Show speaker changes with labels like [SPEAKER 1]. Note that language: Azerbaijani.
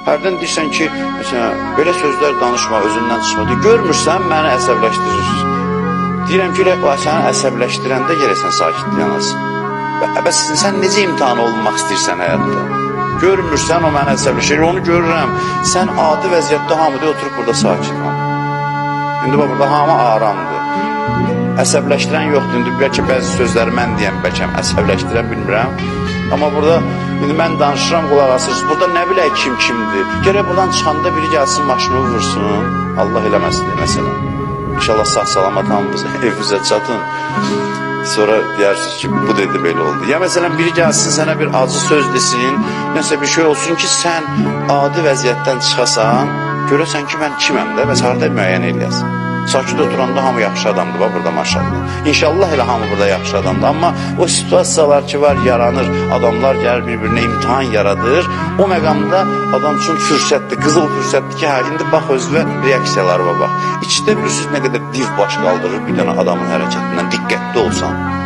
[SPEAKER 1] Hərdən deyirsən ki, məsələn, belə sözlər danışma, özündən çıxma deyir. Görmürsən, məni əsəbləşdirir. Deyirəm ki, səni əsəbləşdirəndə gələsən sakitliyə alsın. Bəs sən necə imtihan olunmaq istəyirsən həyatda? Görmürsən, o məni əsəbləşdirir. Onu görürəm. Sən adi vəziyyətdə hamıda oturub burada sakit ol. İndi burada hamı aramdır. Əsəbləşdirən yoxdur. İndi bəlkə bəzi sözləri mən deyəm, bəlkə əsəbləşdirən bilmirəm. Amma burada indi mən danışıram, qulaq asırsınız. Burada nə bilək kim kimdir? Gərək buradan çıxanda biri gəlsin, maşını vursun. Allah eləməsin, məsələn. İnşallah sağ-salamat hamımız evimizə çatın. Sonra deyirsiniz ki, bu dedi belə oldu. Ya məsələn, biri gəlsin, sənə bir acı söz desin, nəsə bir şey olsun ki, sən adi vəziyyətdən çıxasan, görəsən ki, mən kiməm də, bəs harada müəyyən eləyəsin. Sakit oturanda hamı yaxşı adamdır, burada maşallah. İnşallah elə hamı burada yaxşı adamdır. Amma o situasiyalar ki var, yaranır, adamlar gəlir bir-birinə imtihan yaradır. O məqamda adam üçün fürsətdir, qızıl fürsətdir ki, indi bax özünə reaksiyalar var, bax. İçdə bilirsiniz nə qədər div baş qaldırır bir dənə adamın hərəkətindən, diqqətli olsan.